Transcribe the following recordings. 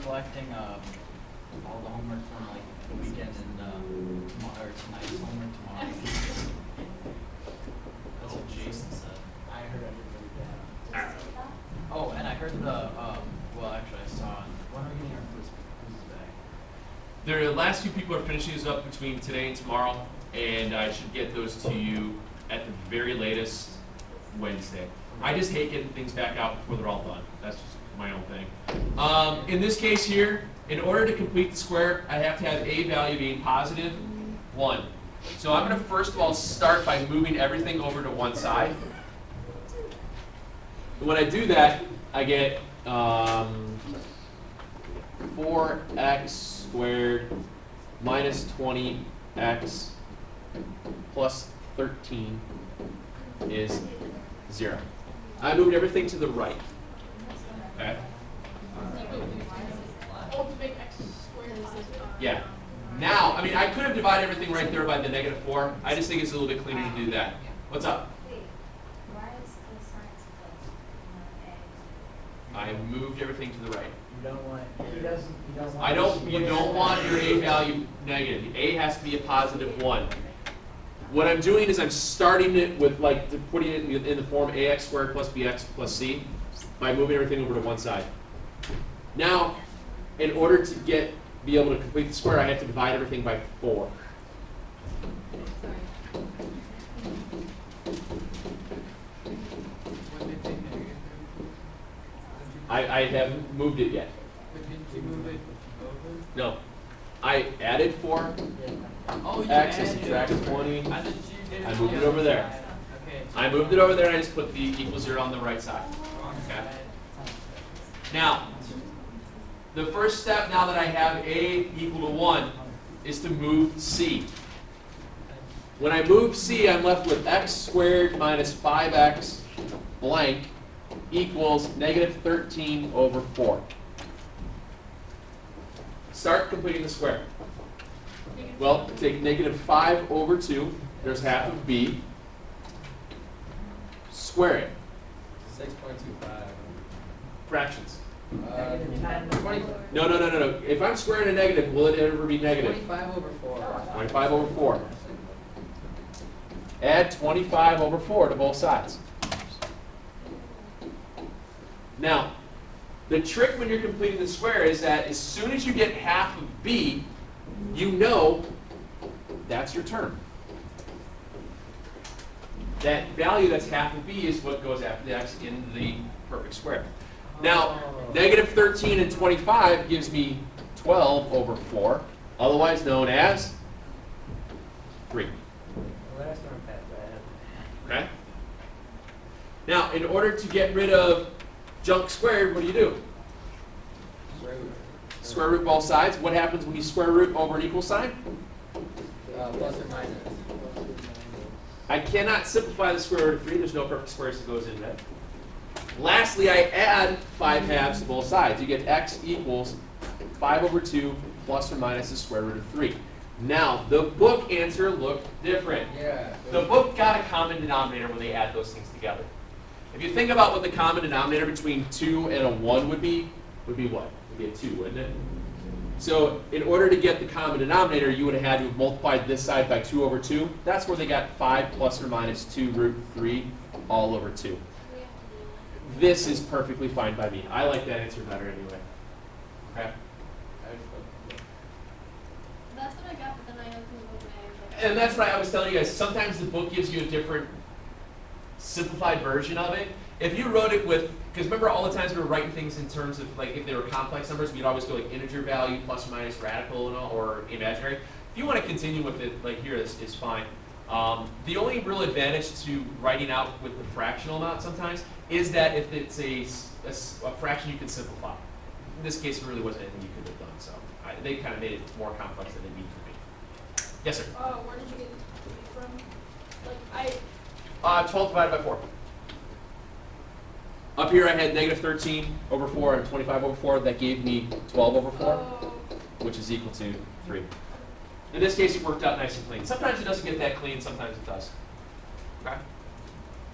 collecting all the homework from like the weekend and tomorrow or tonight's homework tomorrow. That's what Jason said. I heard everybody that. Oh, and I heard the well, actually, I saw. When are we getting our quizzes back? The last few people are finishing this up between today and tomorrow, and I should get those to you at the very latest Wednesday. I just hate getting things back out before they're all done. That's just my own thing. In this case here, in order to complete the square, I have to have a value being positive 1. So I'm going to first of all start by moving everything over to one side. And when I do that, I get 4x squared minus 20x plus 13 is 0. I moved everything to the right. Okay? Yeah. Now, I mean, I could have divided everything right there by the -4. I just think it's a little bit cleaner to do that. What's up? Why is the sign split on I moved everything to the right. You don't want, he doesn't, you don't want. You don't want your a value negative. The a has to be a positive 1. What I'm doing is I'm starting it with putting it in the form ax squared plus bx plus c by moving everything over to one side. Now, in order to be able to complete the square, I have to divide everything by 4. I haven't moved it yet. Didn't you move it over? No. I added 4. Oh, you X is added subtract it. 20. I thought you did I on moved the it other over there. side. Okay. I moved it over there and I just put the equal 0 on the right side. Okay. Now, the first step now that I have a equal to 1 is to move c. When I move c, I'm left with x squared minus 5x blank equals -13 over 4. Start completing the square. Well, take -5 over 2. There's half of b. Square it. 6.25. Fractions. Negative 10. 20, No. If I'm squaring a negative, will it ever be negative? 25 over 4. 25 over 4. Add 25 over 4 to both sides. Now, the trick when you're completing the square is that as soon as you get half of b, you know that's your term. That value that's half of b is what goes after the x in the perfect square. Now, -13 and 25 gives me 12 over 4, otherwise known as 3. The last one passed that. Okay? Now, in order to get rid of junk squared, what do? Square root both sides. What happens when you square root over an equal sign? Plus or minus. I cannot simplify the square root of 3. There's no perfect squares that goes into that. Lastly, I add 5 halves to both sides. You get x equals 5 over 2 plus or minus the square root of 3. Now, the book answer looked different. Yeah. The book got a common denominator when they add those things together. If you think about what the common denominator between 2 and a 1 would be what? Would be a 2, wouldn't it? So in order to get the common denominator, you would have had to have multiplied this side by 2 over 2. That's where they got 5 plus or minus 2 root 3 all over 2. This is perfectly fine by me. I like that answer better anyway. Okay? That's what I got, but then I opened it And that's what I was telling you guys. Sometimes the book gives you a different simplified version of it. If you wrote it with, because remember all the times we were writing things in terms of like if they were complex numbers, we'd always go like integer value plus or minus radical and all, or imaginary. If you want to continue with it, like here is fine. The only real advantage to writing out with the fractional amount sometimes is that if it's a fraction you can simplify. In this case, there really wasn't anything you could have done, so they kind of made it more complex than they need to be. Yes, sir? Where did you get it from? 12 divided by 4. Up here I had -13 over 4 and 25 over 4. That gave me 12 over 4, which is equal to 3. In this case, it worked out nice and clean. Sometimes it doesn't get that clean, sometimes it does. Okay?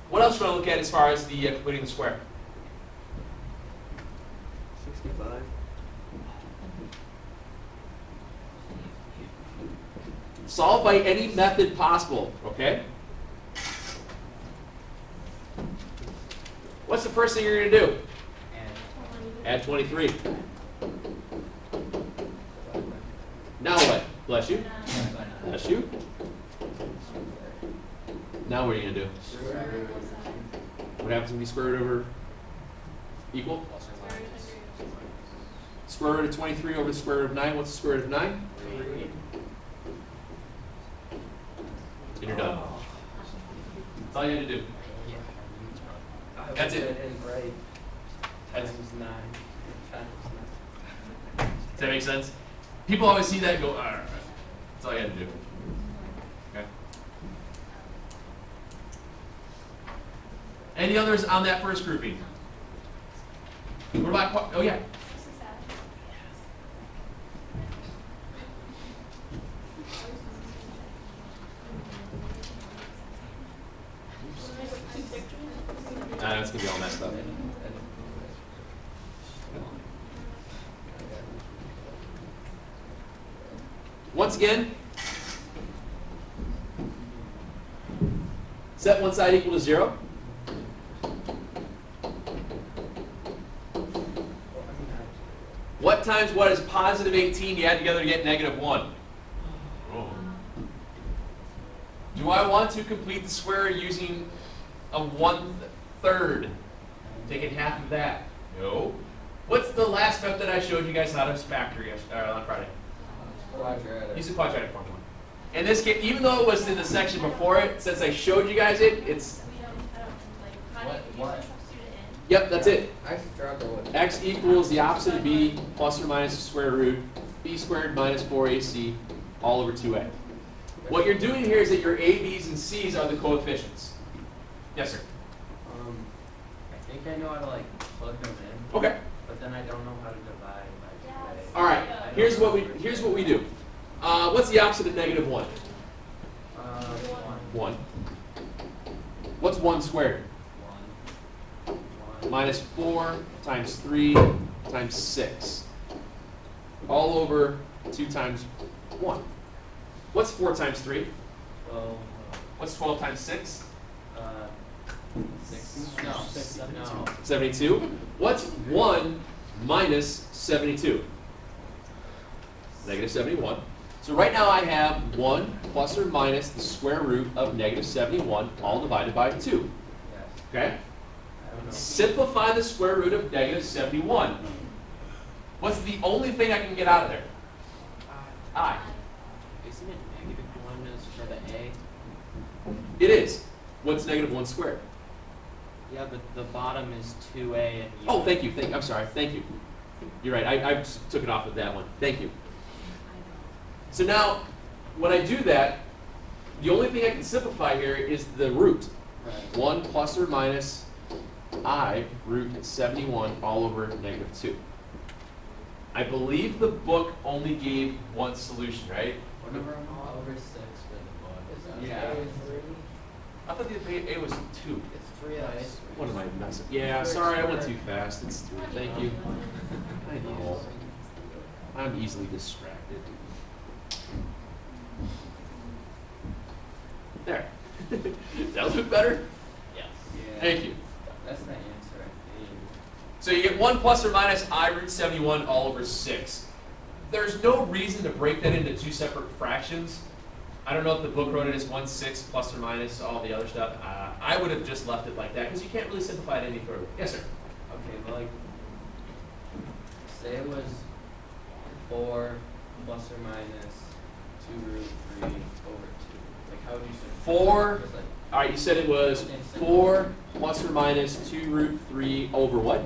What else do you want to look at as far as the completing the square? 65. Solve by any method possible, okay? What's the first thing you're going to do? Add 23. Now what? Bless you. Bless you. Now what are you going to do? What happens when you square root over equal? Square root of 23 over the square root of 9. What's the square root of 9? 3. And you're done. That's all you had to do. That's it. Right. That's, Times 9. Times 9. does that make sense? People always see that and go, all right. That's all you had to do. Okay. Any others on that first grouping? What about, oh yeah. 67. That's going to be all messed up. Once again, set one side equal to 0. What times what is positive 18 you add together to get negative 1? Oh. Do I want to complete the square using a 1/3? Taking half of that? No. What's the last step that I showed you guys how to factor on Friday? Quadratic. Use the quadratic formula. In this case, even though it was in the section before it, since I showed you guys it, it's, We don't, I don't, like, how do you What? usually substitute it in? yep, that's it. I struggle with X equals the opposite of b plus or minus the square root, b squared minus 4ac all over 2a. What you're doing here is that your a, b's, and c's are the coefficients. Yes, sir. I think I know how to like plug them in, Okay. but then I don't know how to divide by Yes. 2a. All right. Here's what we do. What's the opposite of negative 1? 1. 1. What's 1 squared? 1. Minus 4 times 3 times 6. All over 2 times 1. What's 4 times 3? 12. What's 12 times 6? 6. No. 6. No. 72. What's 1 minus 72? Negative 71. So right now I have 1 plus or minus the square root of negative 71, all divided by 2. Yes. Okay? I don't know. Simplify the square root of negative 71. What's the only thing I can get out of there? I. Isn't it negative 1 is for the a? It is. What's negative 1 squared? Yeah, but the bottom is 2a and you. Oh, thank you. I'm sorry. Thank you. You're right. I just took it off with that one. Thank you. So now, when I do that, the only thing I can simplify here is the root. Right. 1 plus or minus I root 71 all over negative 2. I believe the book only gave one solution, right? What number am I? Over 6 for the book. Yeah. I thought the A was 2. It's 3 ice. What am I messing? Yeah, sorry, I went too fast. It's 3. Thank you. I know. I'm easily distracted. There. Does that look better? Yes. Yeah. Thank you. That's the answer, I think. So you get 1 plus or minus I root 71 all over 6. There's no reason to break that into 2 separate fractions. I don't know if the book wrote it as 1/6 plus or minus all the other stuff. I would have just left it like that because you can't really simplify it any further. Yes, sir. Okay, but like, say it was 4 plus or minus 2 root 3 over 2. Like, how would you simplify 4. it? Just like, All right, you said it was 4 plus or minus 2 root 3 over what?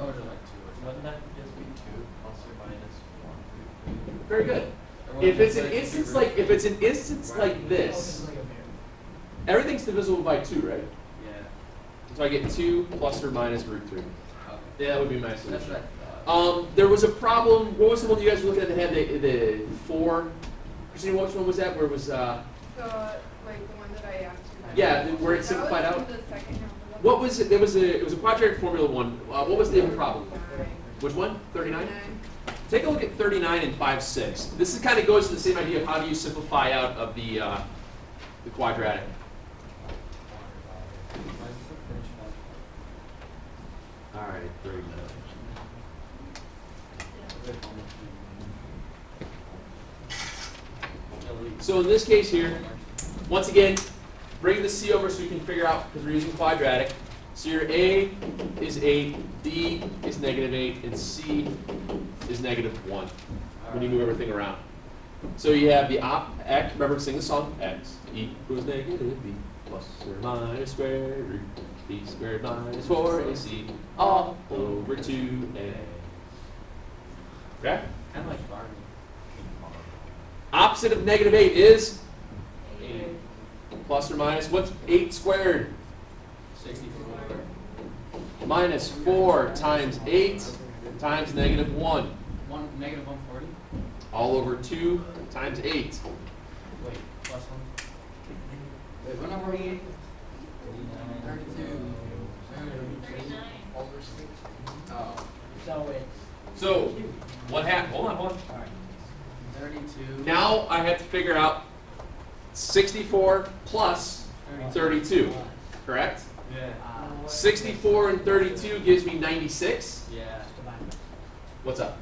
oh, just like 2 or something. Wouldn't that just be 2 plus or minus 1 root 3? Very good. Or If it's an like instance 2 root like Right. this, everything's divisible by 2, right? Yeah. So I get 2 plus or minus root 3. Okay. Yeah, that would be my That's solution. what I thought. There was a problem. What was the one you guys were looking at that had the 4? Christina, which one was that? Where it was, Like the one that I asked you. yeah, where it simplified That out? was in the second half of the. What was it? It was a quadratic formula one. What was the problem? Nine. Which one? 39? take a look at 39 and 5/6. This is kind of goes to the same idea of how do you simplify out of the quadratic. Why is it so finish All right, 39. So in this case here, once again, bring the C over so we can figure out, because we're using quadratic. So your A is 8, B is -8, and C is -1 when you move everything around. So you have the X, remember sing the song, X equals -B plus or minus square root B squared minus 4AC all over 2A. Okay? Kind of like Barney. Opposite of -8 is 8. plus or minus, what's 8 squared? 64. Minus 4 times 8 times -1. Negative 140? All over 2 times 8. Wait, plus 1? Wait, what number are we in? 32. 39. Oh. So it's. So, what happened? Hold on. Alright. 32. Now I have to figure out 64 plus 32, correct? Yeah. 64 and 32 gives me 96. Yeah. What's up?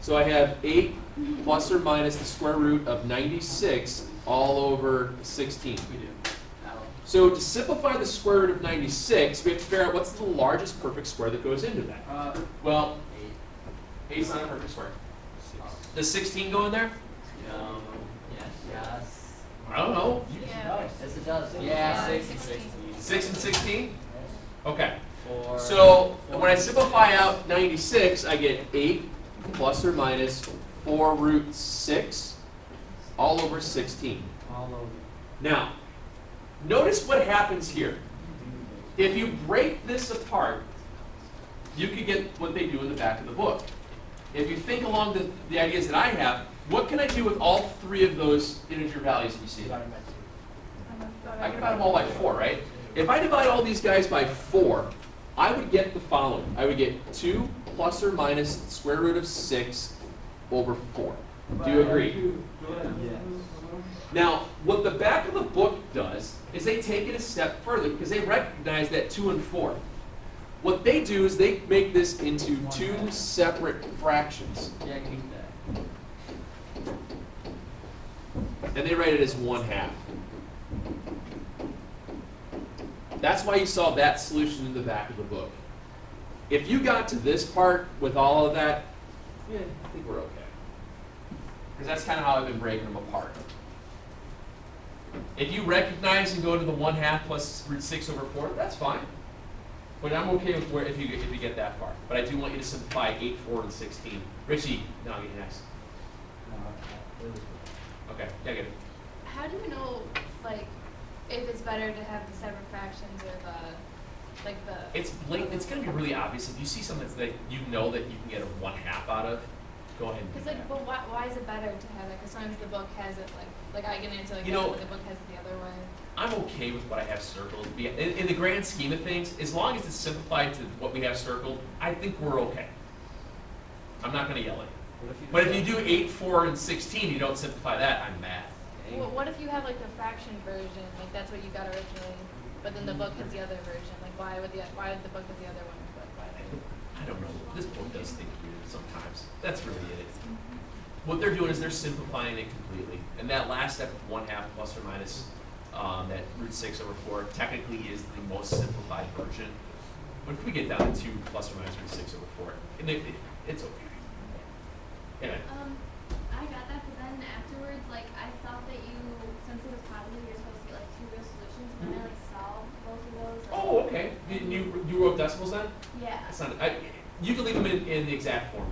So I have 8 plus or minus the square root of 96 all over 16. We do. So to simplify the square root of 96, we have to figure out what's the largest perfect square that goes into that. Well, 8 is not a perfect square. Does 16 go in there? Yes. I don't know. Yeah. Yes, it does. Yeah, 6 and 16. 16. 6 and 16? Yes. Okay. 4. So when I simplify out 96, I get 8 plus or minus 4 root 6 all over 16. All over. Now, notice what happens here. If you break this apart, you could get what they do in the back of the book. If you think along the ideas that I have, what can I do with all 3 of those integer values that you see? I can divide them all by 4, right? If I divide all these guys by 4, I would get the following. I would get 2 plus or minus the square root of 6 over 4. Do you agree? Yes. Now, what the back of the book does is they take it a step further because they recognize that 2 and 4. What they do is they make this into 2 separate fractions, Yeah, keep that. and they write it as 1/2. That's why you saw that solution in the back of the book. If you got to this part with all of that, yeah, I think we're okay. Because that's kind of how I've been breaking them apart. If you recognize and go to the 1/2 plus root 6 over 4, that's fine. But I'm okay with where if you get that far. But I do want you to simplify 8, 4, and 16. Richie, no, I'll get you next. Okay, yeah, good. How do you know, like, if it's better to have the separate fractions or the It's blatant. It's going to be really obvious if you see something that you know that you can get a 1/2 out of. Go ahead and do Because, like, that. but why is it better to have it? Because sometimes the book has it, like I can answer, like, You that, know- but the book has it the other way. I'm okay with what I have circled. In the grand scheme of things, as long as it's simplified to what we have circled, I think we're okay. I'm not going to yell at you. But if you do 8, 4, and 16, you don't simplify that, I'm mad. Well, what if you have, like, the fraction version, like, that's what you got originally, but then the book has the other version? Like, why would the book have the other one, but why I don't know. This book does think weird sometimes. That's really it. What they're doing is they're simplifying it completely. And that last step of 1/2 plus or minus that root 6 over 4 technically is the most simplified version. But if we get down to 2 plus or minus root 6 over 4, and it's okay. Anyway. I got that, but then afterwards, like, I thought that since it was positive, you're supposed to get, like, 2 real solutions, and then I, like, solved both of those. Like, Oh, okay. You wrote decimals then? Yeah. That's not, you can leave them in the exact form.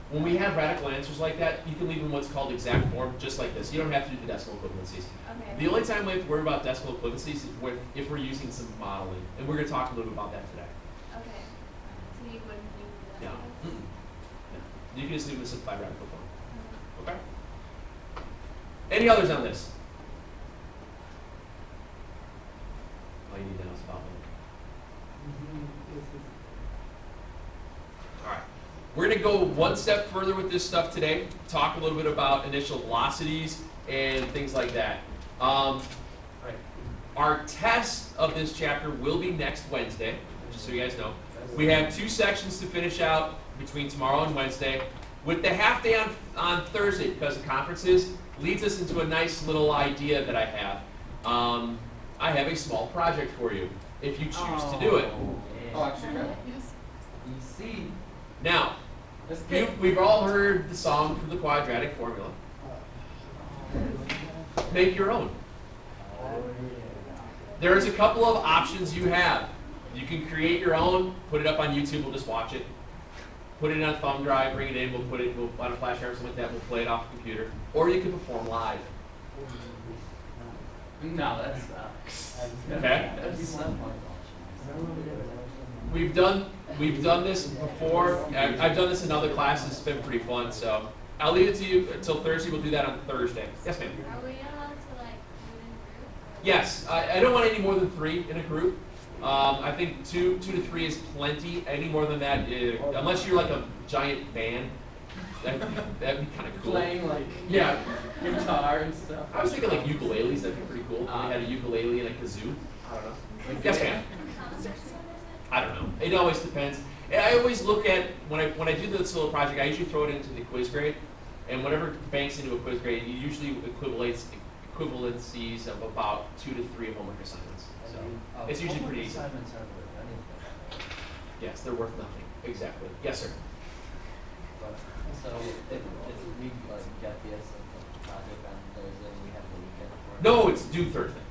When we have radical answers like that, you can leave them in what's called exact form, just like this. You don't have to do the decimal equivalencies. Okay. The only time we have to worry about decimal equivalencies is if we're using some modeling, and we're going to talk a little bit about that today. Okay. So you wouldn't do that? Yeah. I guess? No. You can just leave them in simplified radical form. Okay. Okay? Any others on this? about it. All right. We're going to go one step further with this stuff today, talk a little bit about initial velocities and things like that. Our test of this chapter will be next Wednesday, just so you guys know. We have 2 sections to finish out between tomorrow and Wednesday, with the half day on Thursday because of conferences. Leads us into a nice little idea that I have. I have a small project for you, if you choose to do it. Oh, actually, no. You see, Now, Let's get. we've all heard the song from the quadratic formula. Make your own. There's a couple of options you have. You can create your own, put it up on YouTube, we'll just watch it. Put it on a thumb drive, bring it in, we'll on a flash drive or something like that, we'll play it off the computer. Or you can perform live. No, that sucks. Okay? That's We've done this before. I've done this in other classes, it's been pretty fun, so I'll leave it to you until Thursday, we'll do that on Thursday. Yes, ma'am? Are we allowed to like do it in groups? Yes, I don't want any more than 3 in a group. I think 2 to 3 is plenty. Any more than that, unless you're like a giant band, that'd be kind of cool. Playing like Yeah, guitar and stuff. I was thinking like ukuleles. That'd be pretty cool. We had a ukulele and a kazoo. I don't know. Like, Yes, ma'am. I don't know. It always depends. And I always look at when I do the solo project. I usually throw it into the quiz grade, and whatever banks into a quiz grade, it usually equivalencies of about 2 to 3 homework assignments. So it's usually pretty easy. assignments aren't worth anything. Yes, they're worth nothing. Exactly. Yes, sir. But, so if we like get this project on Thursday, we have the weekend for it. No, it's due Thursday.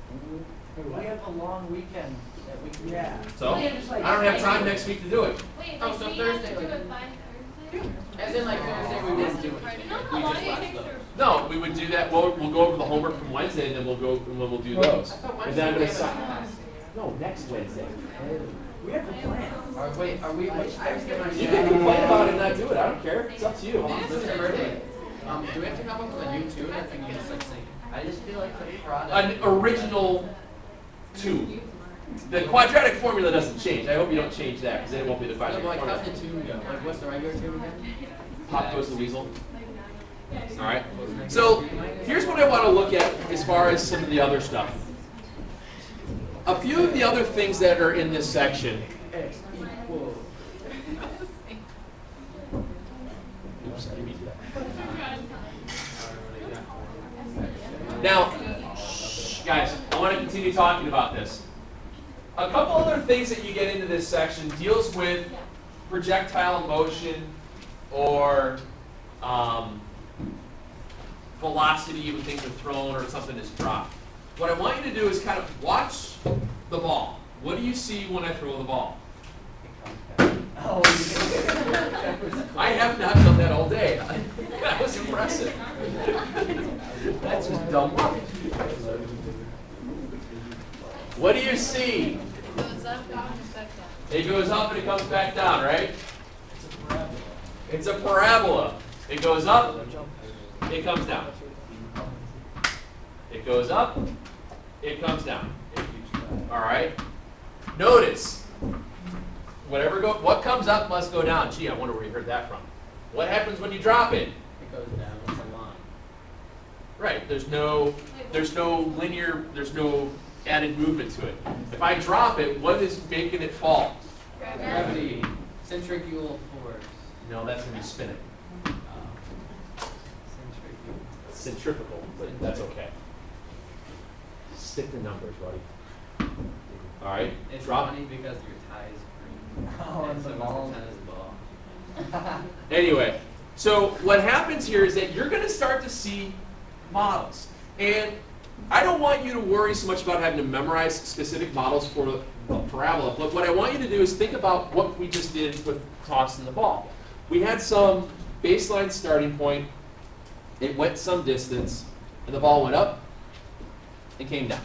We have a long weekend that we can. Yeah. So Wait, I don't have time next week to do it. Wait, Oh, like, so we have Thursday, to do like- it by Thursday? As in like Thursday we wouldn't do it. You know We how long just it watch takes those. to? No, we would do that. We'll go over the homework from Wednesday, and then we'll do those. I thought And Wednesday then I'm we gonna had a sign. class. No, next Wednesday. We have a plan. Wait, are we? Which Thursday am I? You can complain about it and not do it. I don't care. It's up to you. When's your birthday? Do we have to come up with a new tune, or can we just like sing? I just feel like the product. An original 2. The quadratic formula doesn't change. I hope you don't change that, because then it won't be the No, quadratic but like, how's formula. the tune go? Like, what's the regular tune again? Pop goes the weasel. All right. So here's what I want to look at as far as some of the other stuff. A few of the other things that are in this section. X equals. Oops, I didn't mean that. Now, shh, guys, I want to continue talking about this. A couple other things that you get into this section deals with projectile motion or velocity when things are thrown or something is dropped. What I want you to do is kind of watch the ball. What do you see when I throw the ball? Oh, I have not done that all day. That was impressive. That's just dumb luck. What do you see? It goes up and it comes back down. It goes up and it comes back down, right? It's a parabola. It goes up, it comes down. It goes up, it comes down. All right? Notice, what comes up must go down. Gee, I wonder where you heard that from. What happens when you drop it? It goes down. It's a line. Right, there's no linear, there's no added movement to it. If I drop it, what is making it fall? Gravity. Centrifugal force. No, that's when you spin it. Centrifugal, but that's okay. Stick the numbers, buddy. All right, It's drop. funny because your tie is green. Oh, and the so ball. tennis ball. Anyway, so what happens here is that you're going to start to see models. And I don't want you to worry so much about having to memorize specific models for a parabola, but what I want you to do is think about what we just did with tossing the ball. We had some baseline starting point, it went some distance, and the ball went up and came down.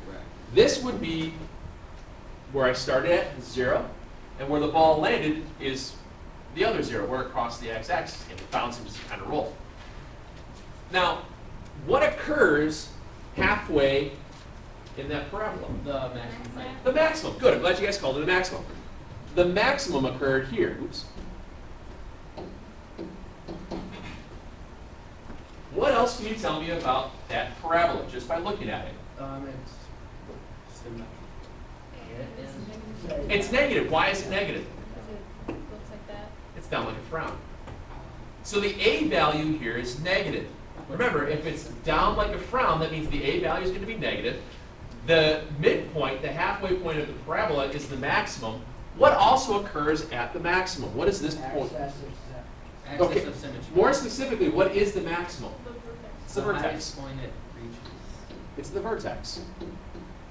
Correct. This would be where I started at, 0, and where the ball landed is the other 0, where it crossed the x-axis and it bounced and just kind of rolled. Now, what occurs halfway in that parabola? The maximum height. The maximum. Good. I'm glad you guys called it a maximum. The maximum occurred here. Oops. What else can you tell me about that parabola just by looking at it? It's symmetrical. It's negative. Why is it negative? Because it looks like that. It's down like a frown. So the A value here is negative. Remember, if it's down like a frown, that means the A value is going to be negative. The midpoint, the halfway point of the parabola is the maximum. What also occurs at the maximum? What is this point? Axis Okay, of symmetry. more specifically, what is the maximum? It's the vertex. highest point it reaches. It's the vertex.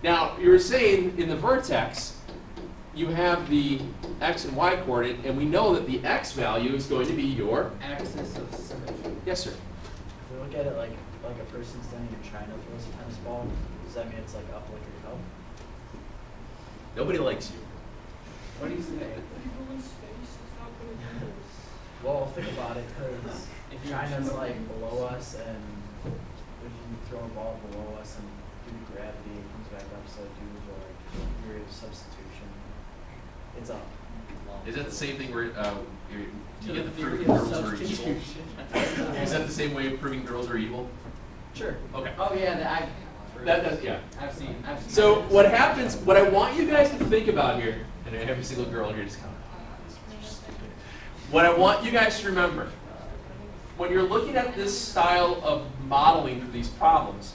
Now, you were saying in the vertex, you have the x and y coordinate, and we know that the x value is going to be your, Axis of symmetry. yes, sir. If we look at it like a person standing in China throws a tennis ball, does that mean it's like up like your cup? Nobody likes you. What do you say? People in space is not gonna do this. Well, think about it, because If you're China's China- like below us, and if you throw a ball below us and due to gravity it comes back up, so due to like theory of substitution, it's up. Is that the same thing where you To get the the theory proof of girls are evil? substitution. Is that the same way of proving girls are evil? Sure. Okay. Oh yeah, Yeah. I've seen. So what happens, what I want you guys to think about here, and every single girl here just kind of, what I want you guys to remember, when you're looking at this style of modeling for these problems,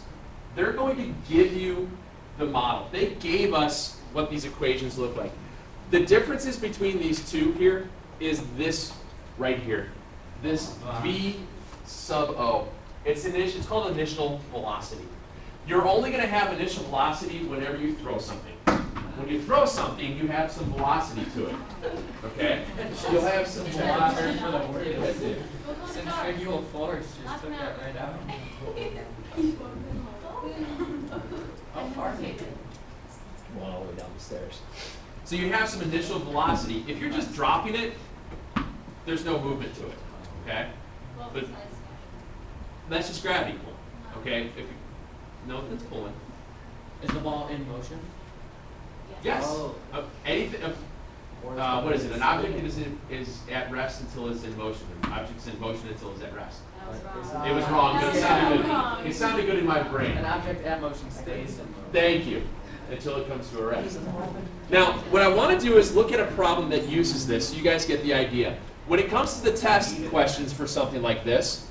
they're going to give you the model. They gave us what these equations look like. The differences between these two here is this right here, this V sub O. It's called initial velocity. You're only going to have initial velocity whenever you throw something. When you throw something, you have some velocity to it. Okay? You'll have some velocity for the word. Centrifugal force just took that right out. How far is it? Going all the way down the stairs. So you have some initial velocity. If you're just dropping it, there's no movement to it. Okay? But that's just gravity pulling. Okay? If you, no, that's pulling. Is the ball in motion? Yes. Oh. Anything. What is it? An object is at rest until it's in motion. An object's in motion until it's at rest. It was wrong, but it sounded good. It sounded good in my brain. An object at motion stays in motion. Thank you. Until it comes to a rest. Now, what I want to do is look at a problem that uses this so you guys get the idea. When it comes to the test questions for something like this,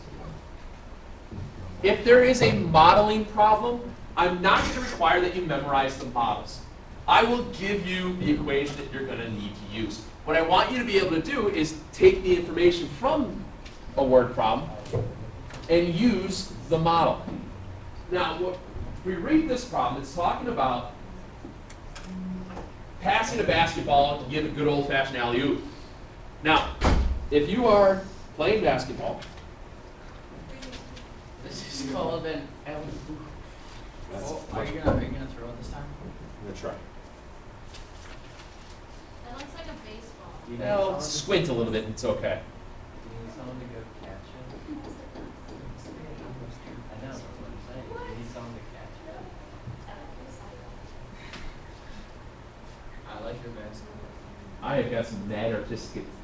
if there is a modeling problem, I'm not going to require that you memorize the models. I will give you the equation that you're going to need to use. What I want you to be able to do is take the information from a word problem and use the model. Now, if we read this problem, it's talking about passing a basketball to give a good old-fashioned alley-oop. Now, if you are playing basketball, This is called an alley-oop. Oh, are you gonna throw it this time? I'm going to try. That looks like a baseball. Do you need Well, someone? squint a little bit, it's okay. You need someone to go catch it. I know, that's what I'm saying. You need someone to catch it. I like your basketball. I have got some mad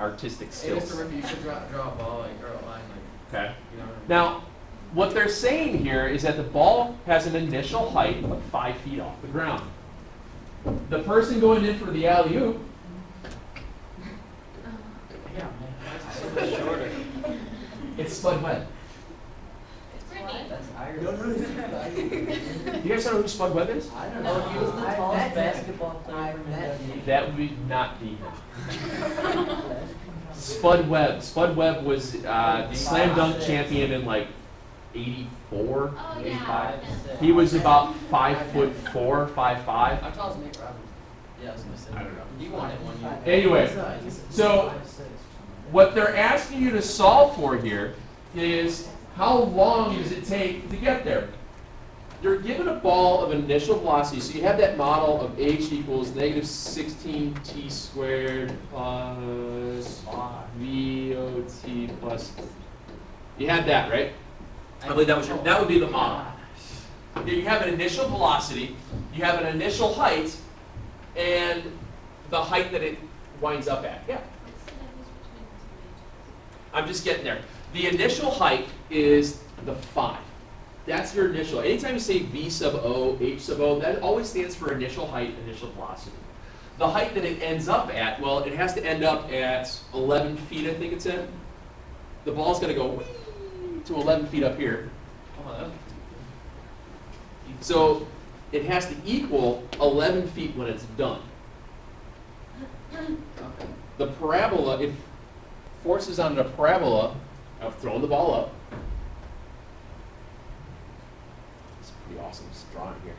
artistic Hey, skills. Mr. Murphy, you should draw a ball like, or a line like, Okay. you know. Now, what they're saying here is that the ball has an initial height of 5 feet off the ground. The person going in for the alley-oop, Yeah, man. Shorter. it's Spud Webb. It's Brittany. That's Irish. No, no, Do you guys know who Spud Webb is? I don't No, know. he was the I tallest met him. basketball player from the That would not be him. Spud Webb. Spud Webb was the slam dunk champion in like 84, Oh, 85. yeah. He was about 5'4", 5'5". How tall is Nate Robbins? Yeah, I was gonna say. I don't know. You won it 1 year. Anyway, He's so 5'6". what they're asking you to solve for here is how long does it take to get there? You're given a ball of initial velocity, so you have that model of h equals negative 16t squared plus VOT plus. You had that, right? I believe that would be the model. You have an initial velocity, you You have an initial height and the height that it winds up at. Yeah, What's the difference between the two I'm just getting there. The initial height is the 5. That's your initial. Anytime you say V sub O, H sub O, that always stands for initial height, initial velocity. The height that it ends up at, well, it has to end up at 11 feet, I think it's at. The ball's going to go whee to 11 feet up here. Oh, that was So it has to equal 11 feet when it's done. Okay. The parabola, if forces on the parabola, I've thrown the ball up. It's pretty awesome drawing here.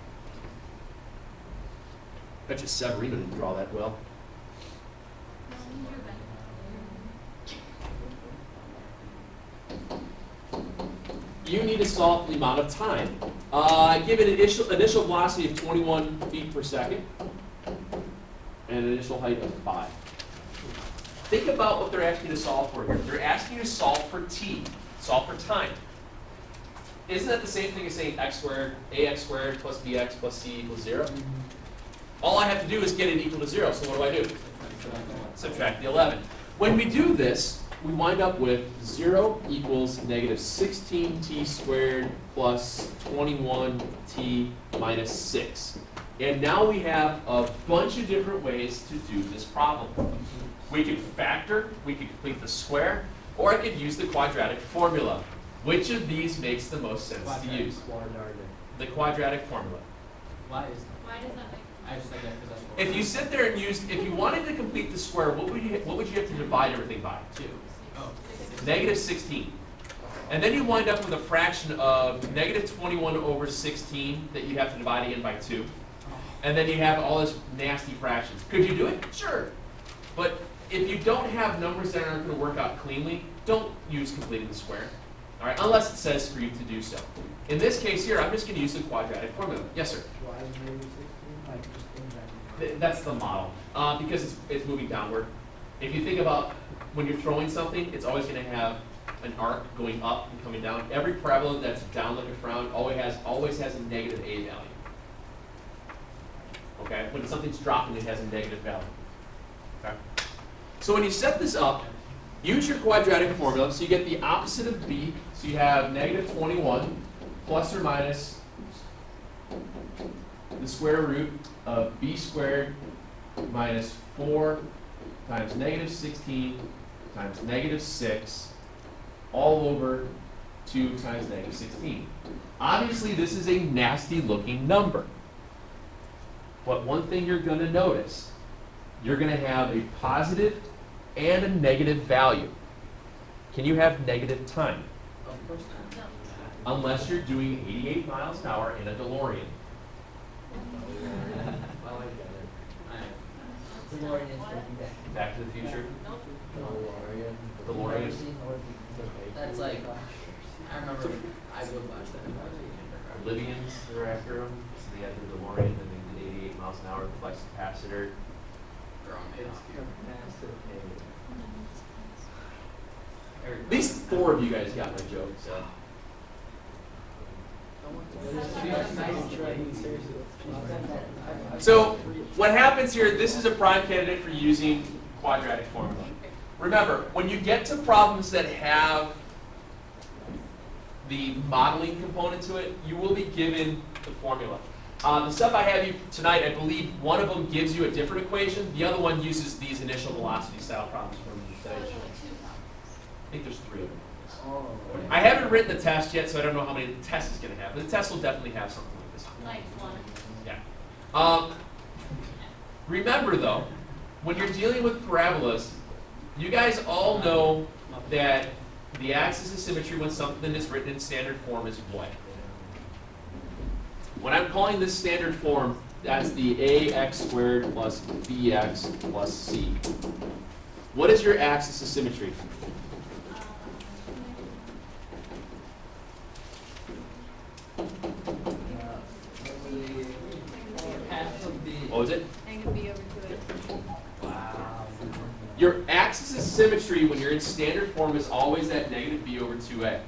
Bet you Severino didn't draw that well. You need to solve the amount of time. Give it an initial velocity of 21 feet per second and an initial height of 5. Think about what they're asking you to solve for here. They're asking you to solve for t, solve for time. Isn't that the same thing as saying x squared, ax squared plus bx plus c equals 0? All I have to do is get it equal to 0, so what do? Subtract the 11. When we do this, we wind up with 0 equals negative 16t squared plus 21t minus 6. And now we have a bunch of different ways to do this problem. We could factor, we could complete the square, or I could use the quadratic formula. Which of these makes the most sense to use? The quadratic formula. Why is Why does that make? I just said that because that's what If you sit there and use, if you wanted to complete the square, what would you have to divide everything by? 2. Oh. Negative 16. And then you wind up with a fraction of negative 21 over 16 that you have to divide again by 2. And then you have all this nasty fractions. Could you do it? Sure. But if you don't have numbers that aren't going to work out cleanly, don't use completing the square. All right, unless it says for you to do so. In this case here, I'm just going to use the quadratic formula. Yes, sir. Why is negative 16? Like, just going back. That's the model, because it's moving downward. If you think about when you're throwing something, it's always going to have an arc going up and coming down. Every parabola that's down like a frown always has a negative a value. Okay, when something's dropping, it has a negative value. Okay. So when you set this up, use your quadratic formula. So you get the opposite of b. So you have negative 21 plus or minus the square root of b squared minus 4 times negative 16 times negative 6 all over 2 times negative 16. Obviously, this is a nasty looking number. But one thing you're going to notice, you're going to have a positive and a negative value. Can you have negative time? Of course not. Unless you're doing 88 miles an hour in a DeLorean. I like that. DeLorean is taking back. Back to the Future. DeLorean. DeLorean. That's like, I remember I would watch that if I was a younger. Libyans were after them. So they had the DeLorean and they did 88 miles an hour with flex capacitor. Throwing me off. At least 4 of you guys got my joke, so. So what happens here, this is a prime candidate for using quadratic formula. Remember, when you get to problems that have the modeling component to it, you will be given the formula. The stuff I have you tonight, I believe one of them gives you a different equation. The other one uses these initial velocity style problems from the I think there's 3 of them. I haven't written the test yet, so I don't know how many the test is going to have. But the test will definitely have something like this. Like one. Yeah. Remember though, when you're dealing with parabolas, you guys all know that the axis of symmetry when something is written in standard form is what? When I'm calling this standard form, that's the ax squared plus bx plus c. What is your axis of symmetry? What was it? Negative b over 2a. Wow. Your axis of symmetry when you're in standard form is always that negative b over 2a.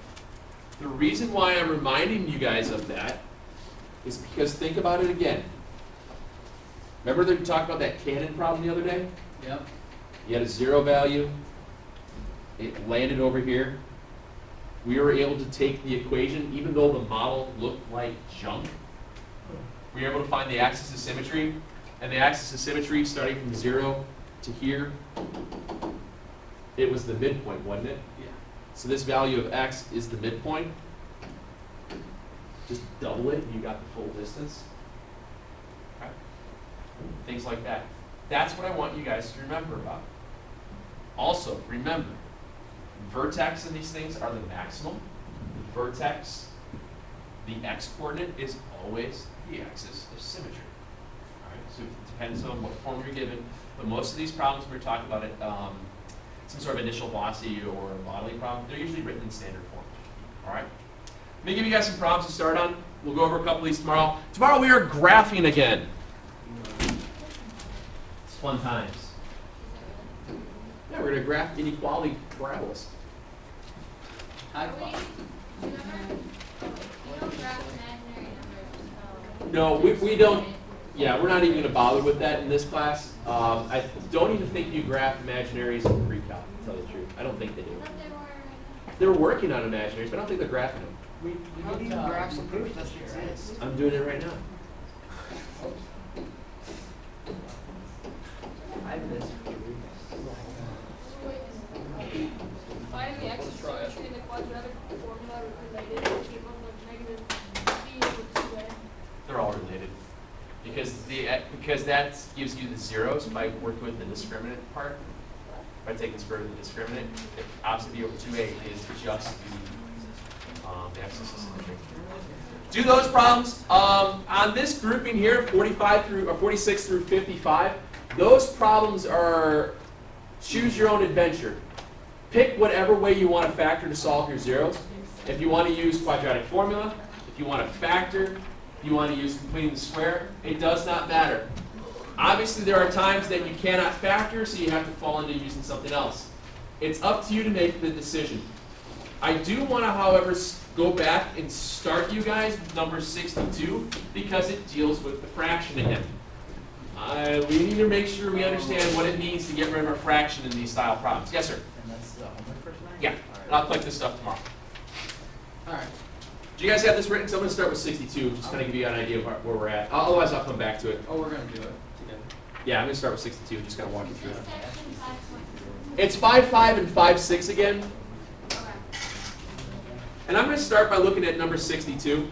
The reason why I'm reminding you guys of that is because think about it again. Remember that we talked about that cannon problem the other day? Yep. You had a 0 value, it landed over here. We were able to take the equation, even though the model looked like junk, we were able to find the axis of symmetry, and the axis of symmetry starting from 0 to here, it was the midpoint, wasn't it? Yeah. So this value of x is the midpoint. Just double it, and you got the full distance. Okay. Things like that. That's what I want you guys to remember about. Also, remember, vertex in these things are the maximum. The vertex, the x-coordinate is always the axis of symmetry. All right, so it depends on what form you're given, but most of these problems we're talking about it, some sort of initial velocity or a modeling problem, they're usually written in standard form. All right? Let me give you guys some problems to start on. We'll go over a couple of these tomorrow. Tomorrow we are graphing again. It's fun times. Yeah, we're going to graph inequality parabolas. High Are we, five. you don't graph imaginary numbers, so. No, we don't. Yeah, we're not even going to bother with that in this class. I don't even think you graph imaginaries in pre-calc, to tell you the truth. I don't think they do. I thought they were. They're working on imaginaries, but I don't think they're graphing them. How do you graph some proof doesn't exist? I'm doing it right now. I miss Why is the axis of symmetry and the quadratic formula related? It came up like negative b over 2a. They're all related. Because that gives you the zeros by working with the discriminant part. By taking the square root of the discriminant, the opposite b over 2a is just the axis of symmetry. Do those problems. On this grouping here, 45 through or 46 through 55, those problems are choose your own adventure. Pick whatever way you want to factor to solve your zeros. If you want to use quadratic formula, if you want to factor, if you want to use completing the square, it does not matter. Obviously, there are times that you cannot factor, so you have to fall into using something else. It's up to you to make the decision. I do want to, however, go back and start you guys with number 62 because it deals with the fraction again. We need to make sure we understand what it means to get rid of a fraction in these style problems. Yes, sir? And that's the homework for tonight? Yeah. And I'll collect this stuff tomorrow. All right. Do you guys have this written? So I'm going to start with 62, just kind of give you an idea of where we're at. Otherwise, I'll come back to it. Oh, we're gonna do it together. Yeah, I'm going to start with 62, just kind of walk you through This it. section 5.2. It's 5.5 and 5.6 again. Okay. And I'm going to start by looking at number 62.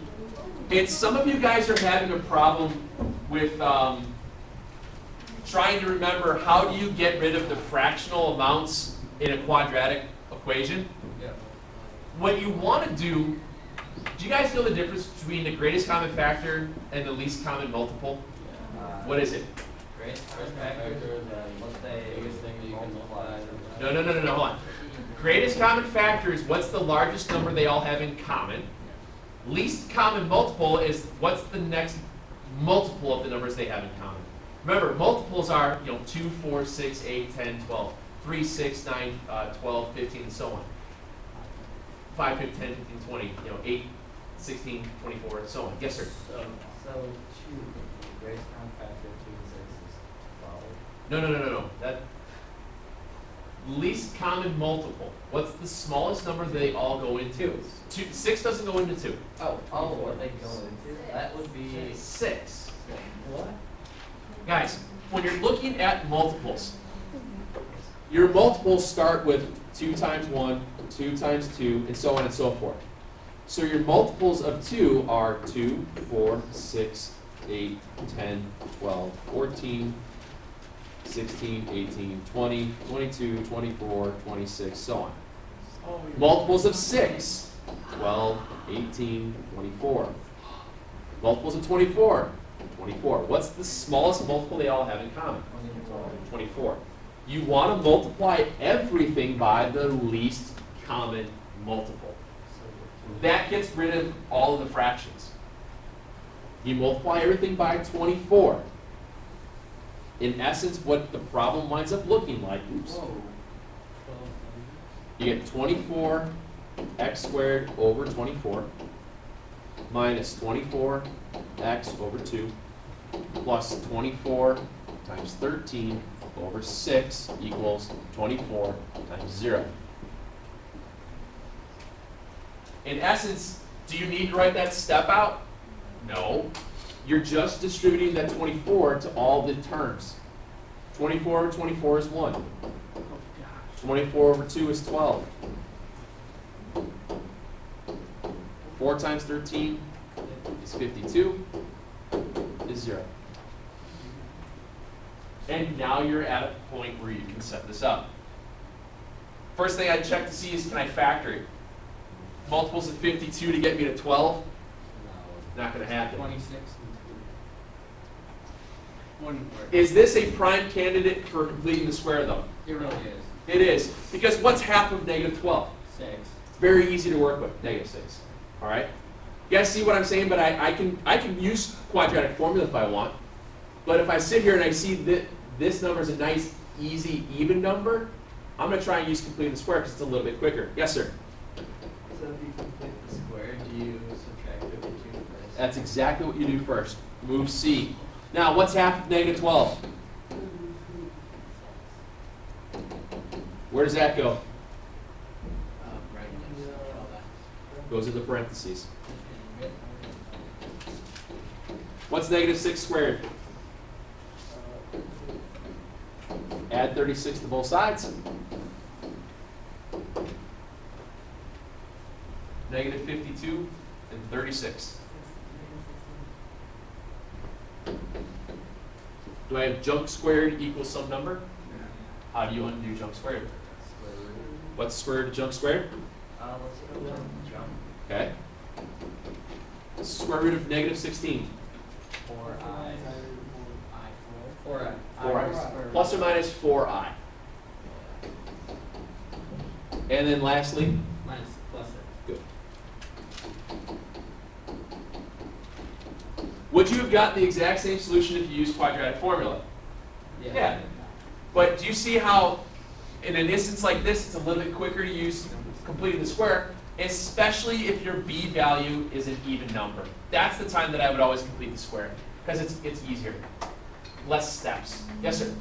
And some of you guys are having a problem with trying to remember how do you get rid of the fractional amounts in a quadratic equation. Yeah. What you want to do you guys know the difference between the greatest common factor and the least common multiple? What is it? Great factor, let's say Biggest thing that you can multiply. No, hold on. Greatest common factor is what's the largest number they all have in common. Least common multiple is what's the next multiple of the numbers they have in common. Remember, multiples are 2, 4, 6, 8, 10, 12, 3, 6, 9, 12, 15, and so on. 5, 10, 15, 20, 8, 16, 24, and so on. Yes, sir? So 2, the greatest common factor of 2 and 6 is 12. No. That least common multiple. What's the smallest number they all go into? 6 doesn't go into 2. Oh, what they go into? That would be 6. what? Guys, when you're looking at multiples, your multiples start with 2 times 1, 2 times 2, and so on and so forth. So your multiples of 2 are 2, 4, 6, 8, 10, 12, 14, 16, 18, 20, 22, 24, 26, so on. Multiples of 6, 12, 18, 24. Multiples of 24, 24. What's the smallest multiple they all have in common? 24. You want to multiply everything by the least common multiple. That gets rid of all of the fractions. You multiply everything by 24. In essence, what the problem winds up looking like, you get 24 x squared over 24 minus 24 x over 2 plus 24 times 13 over 6 equals 24 times 0. In essence, do you need to write that step out? No. You're just distributing that 24 to all the terms. 24 over 24 is 1. 24 over 2 is 12. 4 times 13 is 52, is 0. And now you're at a point where you can set this up. First thing I check to see is, can I factor it? Multiples of 52 to get me to 12? Not going to happen. 26 and 2. One word. Is this a prime candidate for completing the square, though? It really is. It is. Because what's half of negative 12? 6. Very easy to work with, negative 6. All right? You guys see what I'm saying? But I can use quadratic formula if I want. But if I sit here and I see that this number is a nice, easy, even number, I'm going to try and use completing the square because it's a little bit quicker. Yes, sir? So if you complete the square, do you subtract 52 first? That's exactly what you do first. Move C. Now, what's half of negative 12? Where does that go? Right next to all that. Goes into parentheses. What's negative 6 squared? Add 36 to both sides. Negative 52 and 36. Do I have junk squared equals some number? How do you undo junk squared? Square root. What's the square root of junk squared? Let's go with jump. Okay. Square root of negative 16. 4i. 4i. 4i. Plus or minus 4i. And then lastly, Minus plus it. good. Would you have gotten the exact same solution if you used quadratic formula? Yeah. But do you see how, in an instance like this, it's a little bit quicker to use completing the square, especially if your b value is an even number. That's the time that I would always complete the square, because it's easier. Less steps. Yes, sir?